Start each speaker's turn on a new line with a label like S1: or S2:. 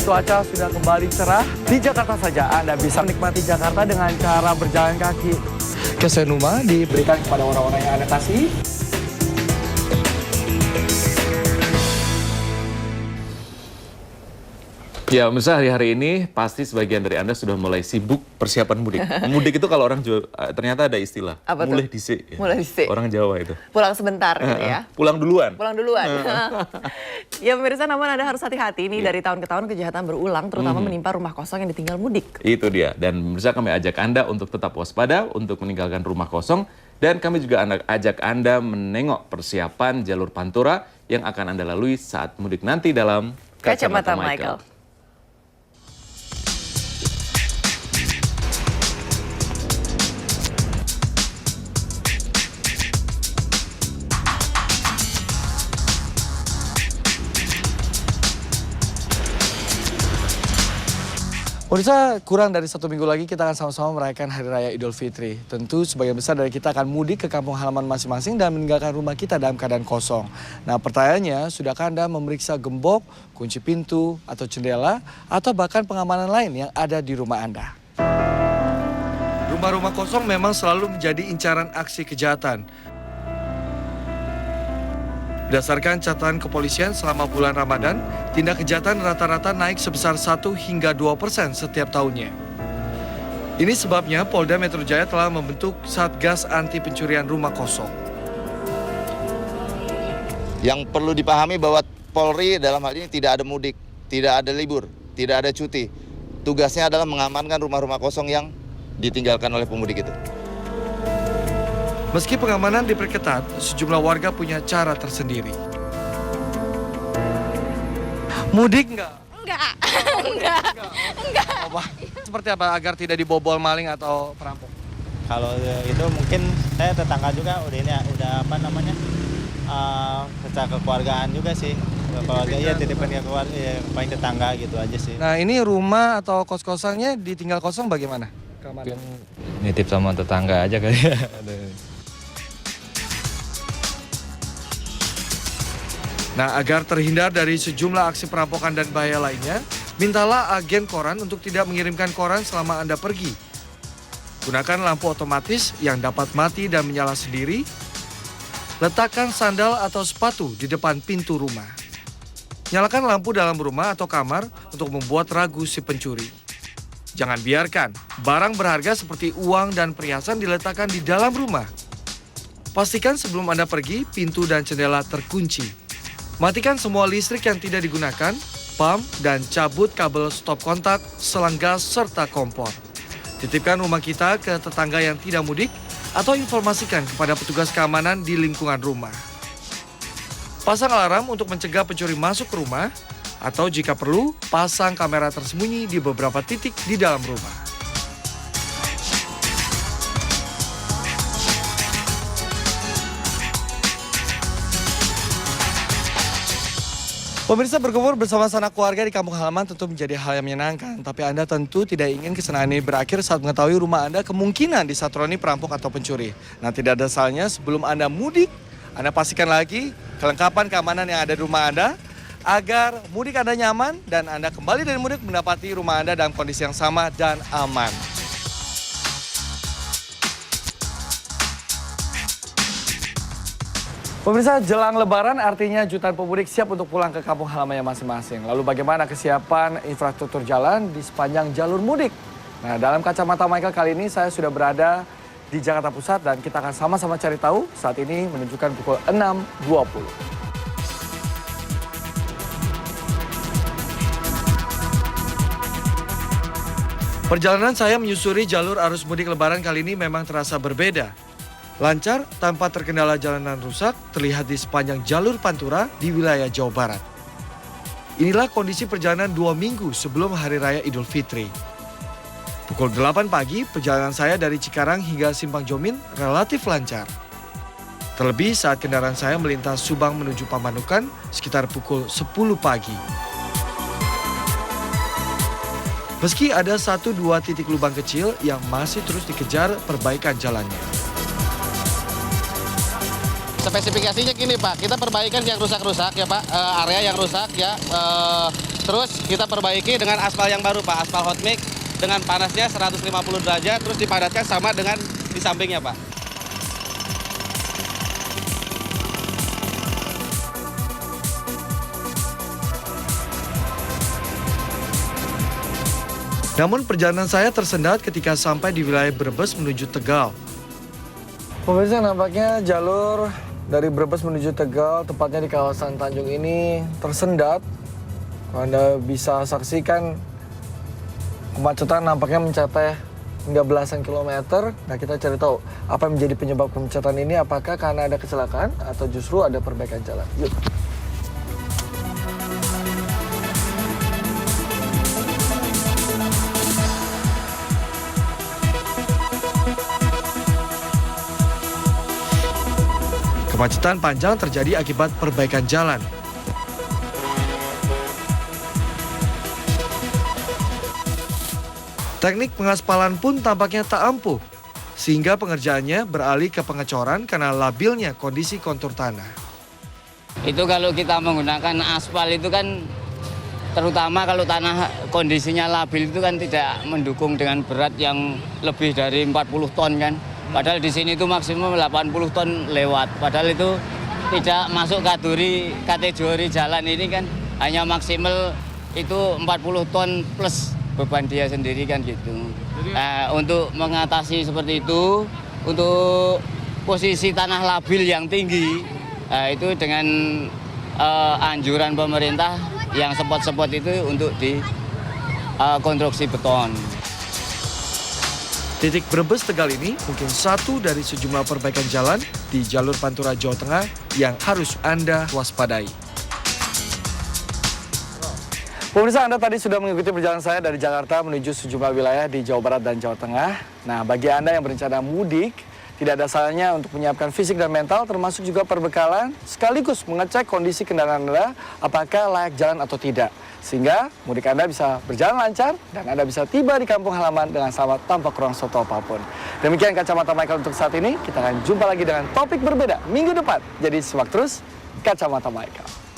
S1: cuaca sudah kembali cerah, di Jakarta saja Anda bisa menikmati Jakarta dengan cara berjalan kaki. Kesenuma diberikan kepada orang-orang yang Anda kasih.
S2: Ya, pemirsa, hari-hari ini pasti sebagian dari Anda sudah mulai sibuk persiapan mudik. Mudik itu kalau orang Jawa, ternyata ada istilah.
S3: Apa tuh?
S2: Mulai dhisik.
S3: Mulai dhisik.
S2: Orang Jawa itu.
S3: Pulang sebentar gitu ya.
S2: Pulang duluan.
S3: Pulang duluan. Ya pemirsa, namun Anda harus hati-hati nih, dari tahun ke tahun kejahatan berulang, terutama menimpa rumah kosong yang ditinggal mudik.
S2: Itu dia. Dan pemirsa, kami ajak Anda untuk tetap waspada untuk meninggalkan rumah kosong. Dan kami juga ajak Anda menengok persiapan jalur Pantura yang akan Anda lalui saat mudik nanti dalam
S3: Kacamata Michael.
S1: Pemirsa, kurang dari 1 minggu lagi kita akan sama-sama merayakan Hari Raya Idul Fitri. Tentu sebagian besar dari kita akan mudik ke kampung halaman masing-masing dan meninggalkan rumah kita dalam keadaan kosong. Nah, pertanyaannya, sudahkah Anda memeriksa gembok, kunci pintu, atau jendela, atau bahkan pengamanan lain yang ada di rumah Anda? Rumah-rumah kosong memang selalu menjadi incaran aksi kejahatan. Berdasarkan catatan kepolisian selama bulan Ramadan, tindak kejahatan rata-rata naik sebesar 1 hingga 2% setiap tahunnya. Ini sebabnya Polda Metro Jaya telah membentuk Satgas Anti Pencurian Rumah Kosong.
S4: Yang perlu dipahami bahwa Polri dalam hal ini tidak ada mudik, tidak ada libur, tidak ada cuti. Tugasnya adalah mengamankan rumah-rumah kosong yang ditinggalkan oleh pemudik itu.
S1: Meski pengamanan diperketat, sejumlah warga punya cara tersendiri. Mudik enggak?
S3: Enggak. Enggak.
S1: Apa? Seperti apa agar tidak dibobol maling atau perampok?
S5: Kalau itu mungkin saya tetangga juga udah apa namanya secara kekeluargaan juga sih. Keluarga iya titipin ke keluarga ya, paling tetangga gitu aja sih.
S1: Nah, ini rumah atau kos-kosannya ditinggal kosong bagaimana?
S6: Mungkin nitip sama tetangga aja kali ya.
S1: Nah, agar terhindar dari sejumlah aksi perampokan dan bahaya lainnya, mintalah agen koran untuk tidak mengirimkan koran selama Anda pergi. Gunakan lampu otomatis yang dapat mati dan menyala sendiri. Letakkan sandal atau sepatu di depan pintu rumah. Nyalakan lampu dalam rumah atau kamar untuk membuat ragu si pencuri. Jangan biarkan barang berharga seperti uang dan perhiasan diletakkan di dalam rumah. Pastikan sebelum Anda pergi, pintu dan jendela terkunci. Matikan semua listrik yang tidak digunakan, pump, dan cabut kabel stop kontak, selang gas, serta kompor. Titipkan rumah kita ke tetangga yang tidak mudik atau informasikan kepada petugas keamanan di lingkungan rumah. Pasang alarm untuk mencegah pencuri masuk ke rumah, atau jika perlu, pasang kamera tersembunyi di beberapa titik di dalam rumah. Pemirsa, berkumpul bersama sanak keluarga di kampung halaman tentu menjadi hal yang menyenangkan. Tapi Anda tentu tidak ingin kesenangan ini berakhir saat mengetahui rumah Anda kemungkinan disatroni perampok atau pencuri. Nah, tidak ada salahnya sebelum Anda mudik, Anda pastikan lagi kelengkapan keamanan yang ada di rumah Anda agar mudik Anda nyaman dan Anda kembali dari mudik mendapati rumah Anda dalam kondisi yang sama dan aman. Pemirsa, jelang Lebaran artinya jutaan pemudik siap untuk pulang ke kampung halamannya masing-masing. Lalu bagaimana kesiapan infrastruktur jalan di sepanjang jalur mudik? Nah, dalam Kacamata Michael kali ini saya sudah berada di Jakarta Pusat dan kita akan sama-sama cari tahu saat ini menunjukkan pukul 6.20. Perjalanan saya menyusuri jalur arus mudik Lebaran kali ini memang terasa berbeda. Lancar, tanpa terkendala jalanan rusak, terlihat di sepanjang jalur Pantura di wilayah Jawa Barat. Inilah kondisi perjalanan 2 minggu sebelum Hari Raya Idul Fitri. Pukul 8 pagi, perjalanan saya dari Cikarang hingga Simpang Jomin relatif lancar. Terlebih saat kendaraan saya melintas Subang menuju Pamanukan sekitar pukul 10 pagi. Meski ada 1-2 titik lubang kecil yang masih terus dikejar perbaikan jalannya.
S7: Spesifikasinya gini Pak, kita perbaikan yang rusak-rusak ya Pak, area yang rusak ya. Terus kita perbaiki dengan aspal yang baru Pak, aspal hot mix dengan panasnya 150 derajat, terus dipadatkan sama dengan di sampingnya Pak.
S1: Namun perjalanan saya tersendat ketika sampai di wilayah Brebes menuju Tegal. Pemirsa, nampaknya jalur dari Brebes menuju Tegal, tepatnya di kawasan Tanjung ini tersendat. Anda bisa saksikan kemacetan nampaknya mencapai hingga belasan kilometer. Nah, kita cari tahu apa yang menjadi penyebab kemacetan ini. Apakah karena ada kecelakaan atau justru ada perbaikan jalan? Yuk. Kemacetan panjang terjadi akibat perbaikan jalan. Teknik pengaspalan pun tampaknya tak ampuh, sehingga pengerjaannya beralih ke pengecoran karena labilnya kondisi kontur tanah.
S8: Itu kalau kita menggunakan aspal itu kan, terutama kalau tanah kondisinya labil itu kan tidak mendukung dengan berat yang lebih dari 40 ton kan. Padahal di sini itu maksimum 80 ton lewat. Padahal itu tidak masuk kategori jalan ini kan, hanya maksimal itu 40 ton plus beban dia sendiri kan gitu. Untuk mengatasi seperti itu, untuk posisi tanah labil yang tinggi, itu dengan anjuran pemerintah yang spot-spot itu untuk dikonstruksi beton.
S1: Titik Brebes Tegal ini mungkin satu dari sejumlah perbaikan jalan di jalur Pantura Jawa Tengah yang harus Anda waspadai. Pemirsa, Anda tadi sudah mengikuti perjalanan saya dari Jakarta menuju sejumlah wilayah di Jawa Barat dan Jawa Tengah. Nah, bagi Anda yang berencana mudik, tidak ada salahnya untuk menyiapkan fisik dan mental, termasuk juga perbekalan, sekaligus mengecek kondisi kendaraan Anda, apakah layak jalan atau tidak. Sehingga mudik Anda bisa berjalan lancar dan Anda bisa tiba di kampung halaman dengan selamat tanpa kurang suatu apapun. Demikian Kacamata Michael untuk saat ini. Kita akan jumpa lagi dengan topik berbeda minggu depan. Jadi simak terus Kacamata Michael.